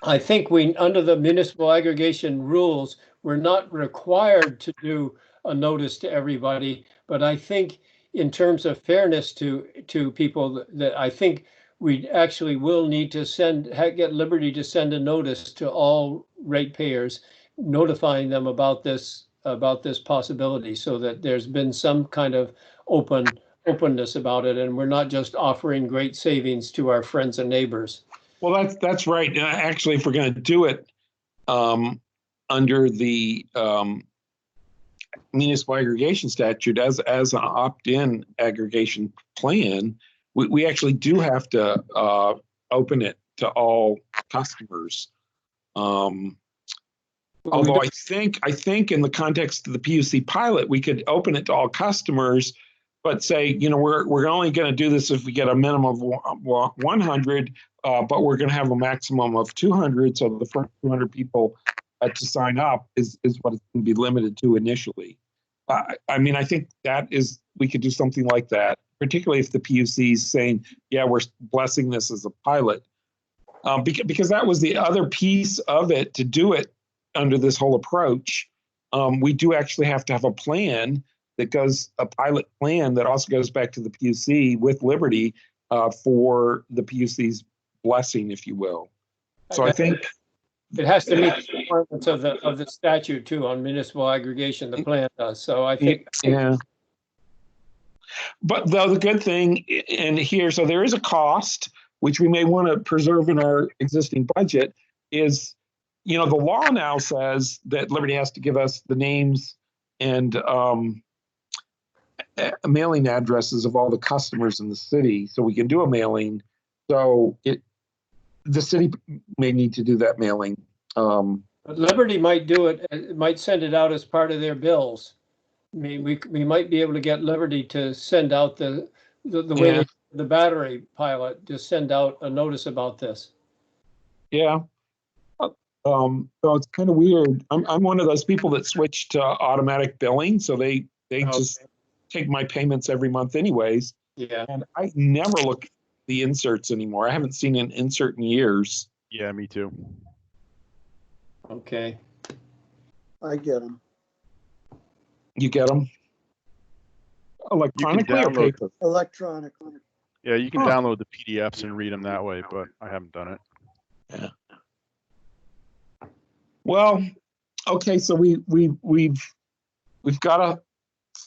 I think under the municipal aggregation rules, we're not required to do a notice to everybody, but I think in terms of fairness to people that I think we actually will need to get Liberty to send a notice to all ratepayers, notifying them about this possibility, so that there's been some kind of openness about it, and we're not just offering great savings to our friends and neighbors. Well, that's right. Actually, if we're going to do it under the municipal aggregation statute as an opt-in aggregation plan, we actually do have to open it to all customers. Although I think in the context of the PUC pilot, we could open it to all customers, but say, we're only going to do this if we get a minimum of 100, but we're going to have a maximum of 200. So the first 200 people to sign up is what it's going to be limited to initially. I think we could do something like that, particularly if the PUC is saying, yeah, we're blessing this as a pilot. Because that was the other piece of it to do it under this whole approach. We do actually have to have a plan that goes, a pilot plan that also goes back to the PUC with Liberty for the PUC's blessing, if you will. So I think it has to meet the requirements of the statute too on municipal aggregation. The plan does. So I think. Yeah. But though the good thing in here, so there is a cost which we may want to preserve in our existing budget. Is the law now says that Liberty has to give us the names and mailing addresses of all the customers in the city, so we can do a mailing. So the city may need to do that mailing. But Liberty might do it. It might send it out as part of their bills. I mean, we might be able to get Liberty to send out the way they, the battery pilot, to send out a notice about this. Yeah. So it's kind of weird. I'm one of those people that switched to automatic billing, so they just take my payments every month anyways. Yeah. And I never look at the inserts anymore. I haven't seen an insert in years. Yeah, me too. Okay. I get them. You get them electronically or download- paper? Electronically. Yeah, you can Huh. download the PDFs and read them that way, but I haven't done it. Yeah. Well, okay, so we've got a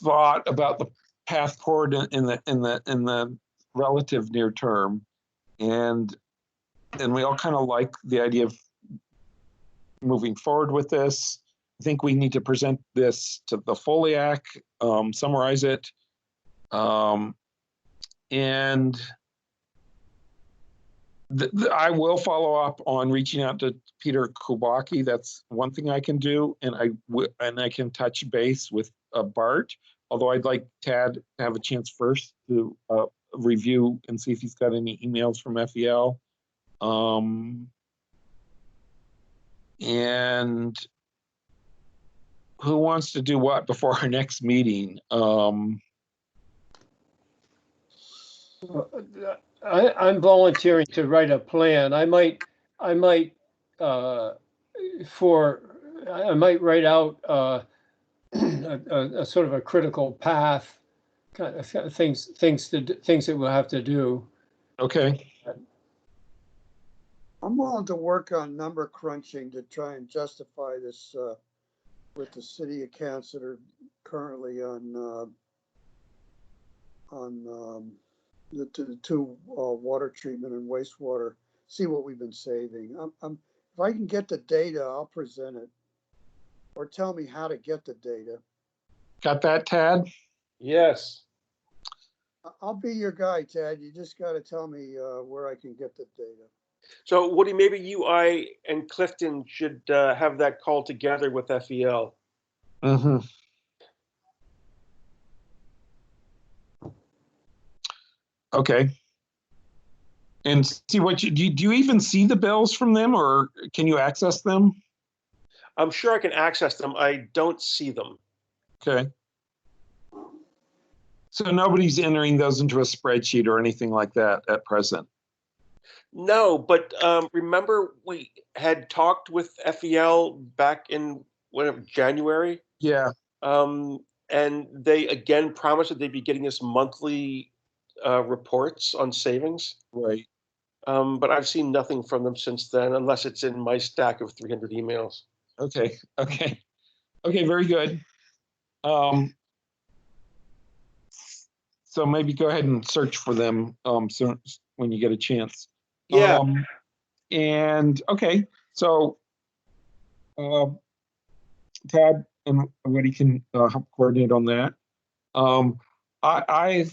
thought about the path forward in the relative near term, and we all kind of like the idea of moving forward with this. I think we need to present this to the FOLIAC, summarize it, and I will follow up on reaching out to Peter Kubaki. That's one thing I can do, and I can touch base with Bart. Although I'd like Tad to have a chance first to review and see if he's got any emails from FEL. And who wants to do what before our next meeting? I'm volunteering to write a plan. I might write out a sort of a critical path, kind of things that we'll have to do. Okay. I'm willing to work on number crunching to try and justify this with the city accounts that are currently on the two water treatment and wastewater. See what we've been saving. If I can get the data, I'll present it, or tell me how to get the data. Got that, Tad? Yes. I'll be your guy, Tad. You just got to tell me where I can get the data. So Woody, maybe you, I, and Clifton should have that call together with FEL. Mm-hmm. Okay. And see what do you even see the bills from them, or can you access them? I'm sure I can access them. I don't see them. Okay. So nobody's entering those into a spreadsheet or anything like that at present. No, but remember we had talked with FEL back in January? Yeah. And they again promised that they'd be getting us monthly reports on savings. Right. But I've seen nothing from them since then, unless it's in my stack of 300 emails. Okay. Okay. Okay. Very good. So maybe go ahead and search for them soon when you get a chance. Yeah. And okay, so Tad and Woody can help coordinate on that. I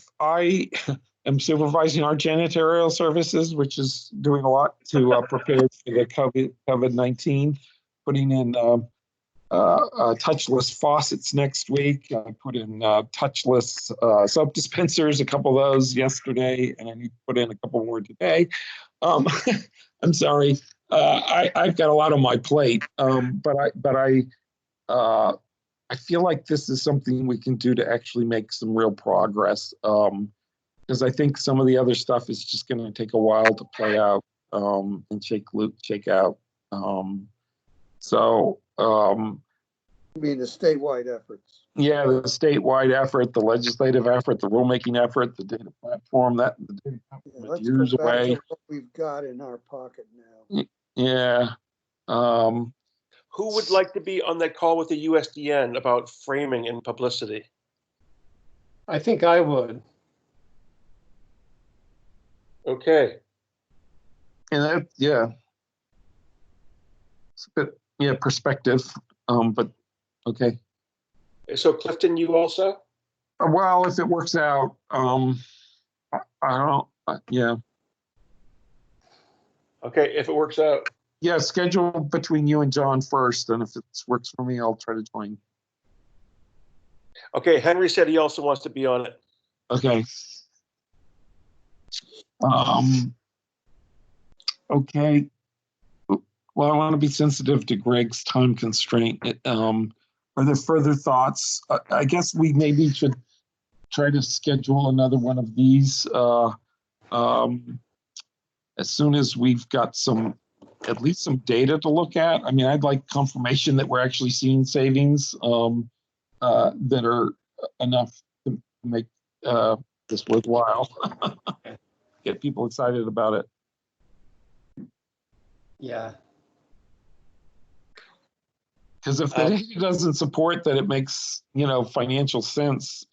am supervising our janitorial services, which is doing a lot to prepare for the COVID-19, putting in touchless faucets next week. I put in touchless soap dispensers, a couple of those yesterday, and I need to put in a couple more today. I'm sorry, I've got a lot on my plate, but I feel like this is something we can do to actually make some real progress. Because I think some of the other stuff is just going to take a while to play out and shake out. I mean, the statewide efforts. Yeah, the statewide effort, the legislative effort, the rulemaking effort, the data platform, the data platform is years Let's go back away. to what we've got in our pocket now. Yeah. Who would like to be on that call with the USDN about framing and publicity? I think I would. Okay. And that, yeah. It's a bit, yeah, perspective. But okay. So Clifton, you also? Well, if it works out, I don't know. Yeah. Okay, if it works out. Yeah, schedule between you and John first, and if it works for me, I'll try to join. Okay, Henry said he also wants to be on it. Okay. Okay. Well, I want to be sensitive to Greg's time constraint. Are there further thoughts? I guess we maybe should try to schedule another one of these as soon as we've got at least some data to look at. I mean, I'd like confirmation that we're actually seeing savings that are enough to make this worthwhile. Get people excited about it. Yeah. Because if the data doesn't support that it makes, financial sense,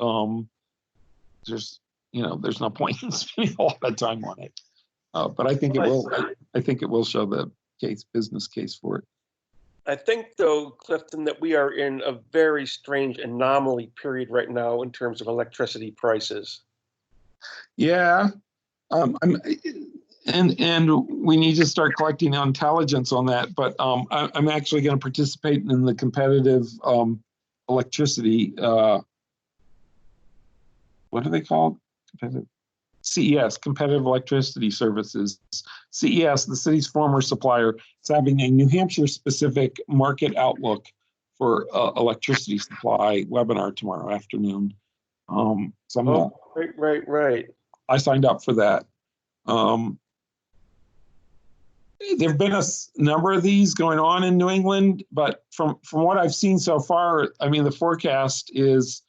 there's no point in spending a lot of time on it. But I think it will. I think it will show the business case for it. I think, though, Clifton, that we are in a very strange anomaly period right now in terms of electricity prices. Yeah, and we need to start collecting intelligence on that. But I'm actually going to participate in the competitive electricity. What are they called? CES, Competitive Electricity Services. CES, the city's former supplier, is having a New Hampshire-specific market outlook for electricity supply webinar tomorrow afternoon. So Right. I signed up for that. There have been a number of these going on in New England, but from what I've seen so far, I mean, the forecast is,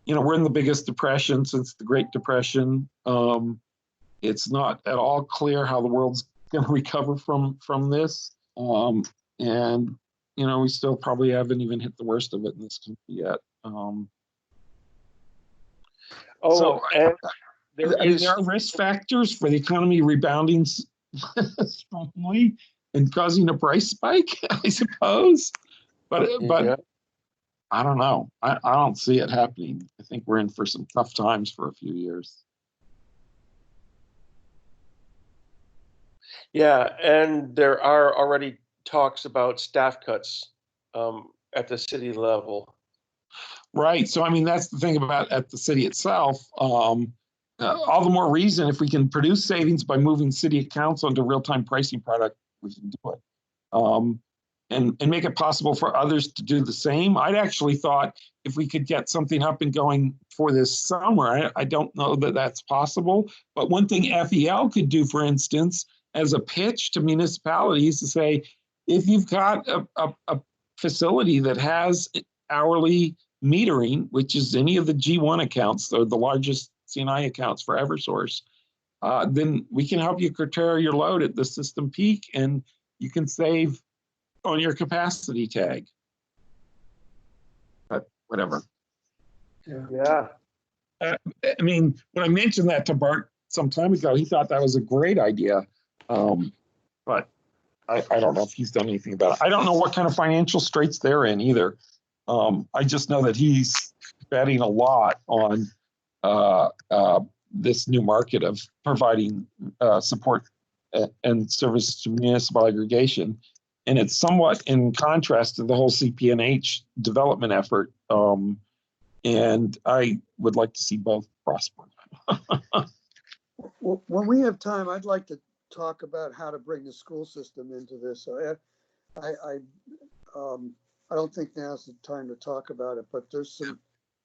we're in the biggest depression since the Great Depression. It's not at all clear how the world's going to recover from this. And, we still probably haven't even hit the worst of it in this country yet. There are risk factors for the economy rebounding strongly and causing a price spike, I suppose. But I don't know. I don't see it happening. I think we're in for some tough times for a few years. Yeah, and there are already talks about staff cuts at the city level. Right. So, I mean, that's the thing about at the city itself. All the more reason if we can produce savings by moving city accounts onto real-time pricing product, we can do it. And make it possible for others to do the same. I'd actually thought if we could get something up and going for this summer, I don't know that that's possible, but one thing FEL could do, for instance, as a pitch to municipalities to say, if you've got a facility that has hourly metering, which is any of the G1 accounts, or the largest C&I accounts for Eversource, then we can help you curtail your load at the system peak, and you can save on your capacity tag. But whatever. Yeah. I mean, when I mentioned that to Bart some time ago, he thought that was a great idea. But I don't know if he's done anything about it. I don't know what kind of financial straits they're in either. I just know that he's betting a lot on this new market of providing support and service to municipal aggregation. And it's somewhat in contrast to the whole CP&H development effort. And I would like to see both prosper. Well, when we have time, I'd like to talk about how to bring the school system into this. I don't think now's the time to talk about it, but there's some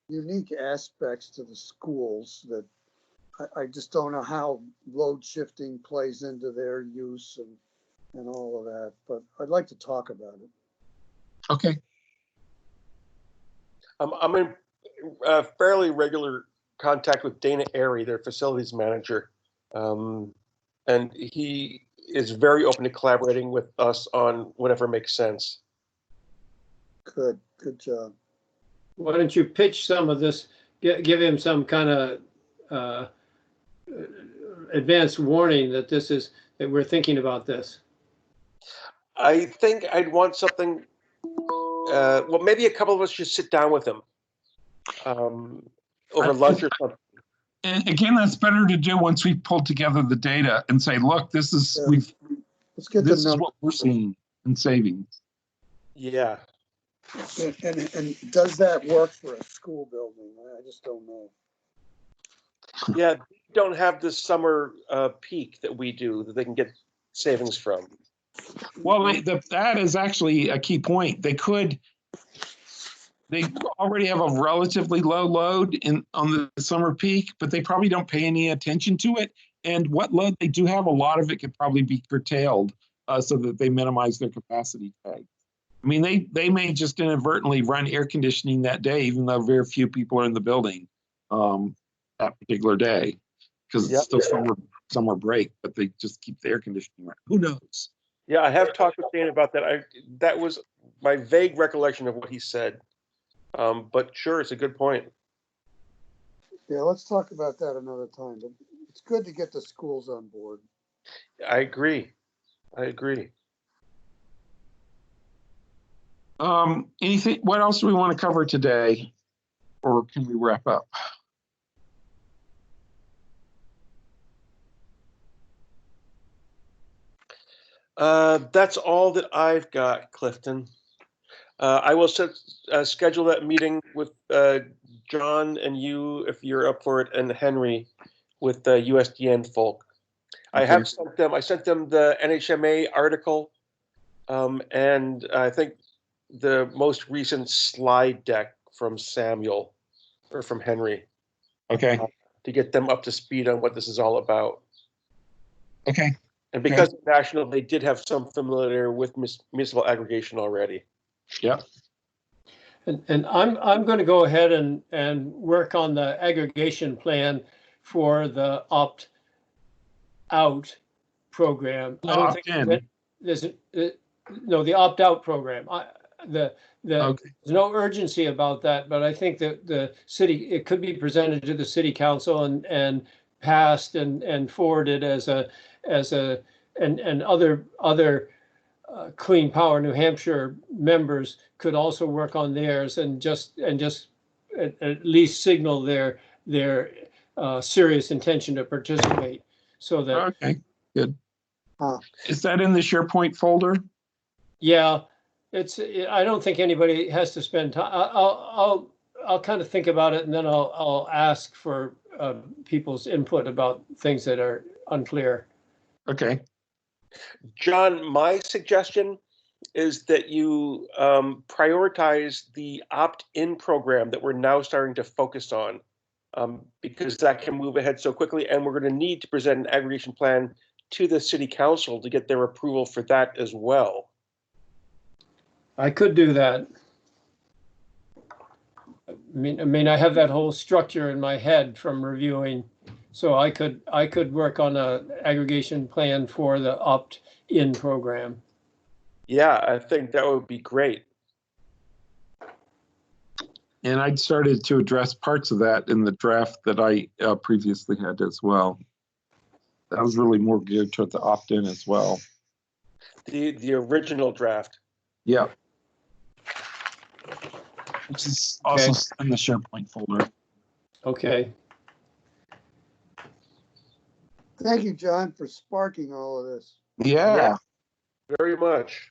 unique aspects to the schools that I just don't know how load shifting plays into their use and all of that, but I'd like to talk about it. Okay. I'm in fairly regular contact with Dana Airy, their facilities manager, and he is very open to collaborating with us on whatever makes sense. Good job. Why don't you pitch some of this, give him some kind of advanced warning that that we're thinking about this. I think I'd want something, well, maybe a couple of us should sit down with him over lunch or something. And again, that's better to do once we've pulled together the data and say, look, this is Let's get this is what we're seeing in savings. Yeah. And does that work for a school building? I just don't know. Yeah, they don't have this summer peak that we do that they can get savings from. Well, that is actually a key point. They already have a relatively low load on the summer peak, but they probably don't pay any attention to it. And what load they do have, a lot of it could probably be curtailed so that they minimize their capacity tag. I mean, they may just inadvertently run air conditioning that day, even though very few people are in the building that particular day, because it's still summer break, but they just keep the air conditioning running. Who knows? Yeah, I have talked with Dan about that. That was my vague recollection of what he said. But sure, it's a good point. Yeah, let's talk about that another time. But it's good to get the schools on board. I agree. Anything? What else do we want to cover today, or can we wrap up? That's all that I've got, Clifton. I will schedule that meeting with John and you, if you're up for it, and Henry with the USDN folk. I have I sent them the NHMA article, and I think the most recent slide deck from Samuel or from Henry. Okay. To get them up to speed on what this is all about. Okay. And because it's national, they did have some familiarity with municipal aggregation already. Yep. And I'm going to go ahead and work on the aggregation plan for the opt-out program. I don't think that there's the opt-out program. There's no urgency about that, but I think that it could be presented to the city council and passed and forwarded and other Clean Power New Hampshire members could also work on theirs and just at least signal their serious intention to participate. So that good. Is that in the SharePoint folder? Yeah, I don't think anybody has to spend time. I'll kind of think about it, and then I'll ask for people's input about things that are unclear. Okay. John, my suggestion is that you prioritize the opt-in program that we're now starting to focus on, because that can move ahead so quickly, and we're going to need to present an aggregation plan to the city council to get their approval for that as well. I could do that. I mean, I have that whole structure in my head from reviewing, so I could work on an aggregation plan for the opt-in program. Yeah, I think that would be great. And I'd started to address parts of that in the draft that I previously had as well. That was really more geared toward the opt-in as well. The original draft. Yeah. Which is also in the SharePoint folder. Okay. Thank you, John, for sparking all of this. Yeah. Very much.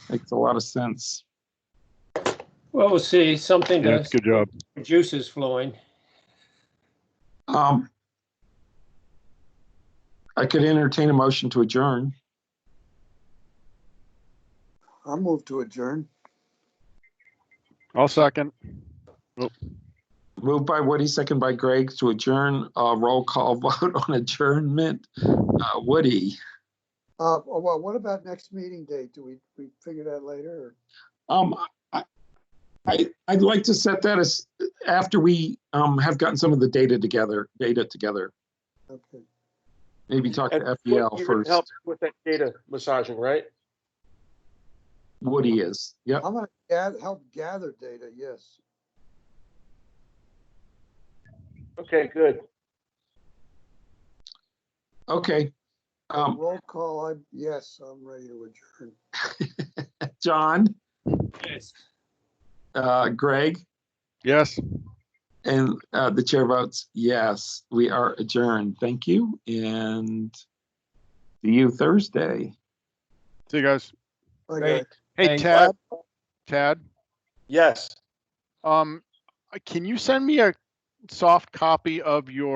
Makes a lot of sense. Well, we'll see. Something that's good job. Juices flowing. I could entertain a motion to adjourn. I'll move to adjourn. I'll second. Moved by Woody, second by Greg to adjourn. Roll call vote on adjournment. Woody. Well, what about next meeting date? Do we figure that later? I'd like to set that as after we have gotten some of the data together. Okay. Maybe talk to FEL first. Help with that data massaging, right? Woody is. Yep. I'm going to help gather data. Yes. Okay, good. Okay. Roll call. Yes, I'm ready to adjourn. John. Yes. Greg. Yes. And the chair votes yes. We are adjourned. Thank you, and see you Thursday. See you guys. Okay. Hey, Thanks. Tad. Yes. Can you send me a soft copy of your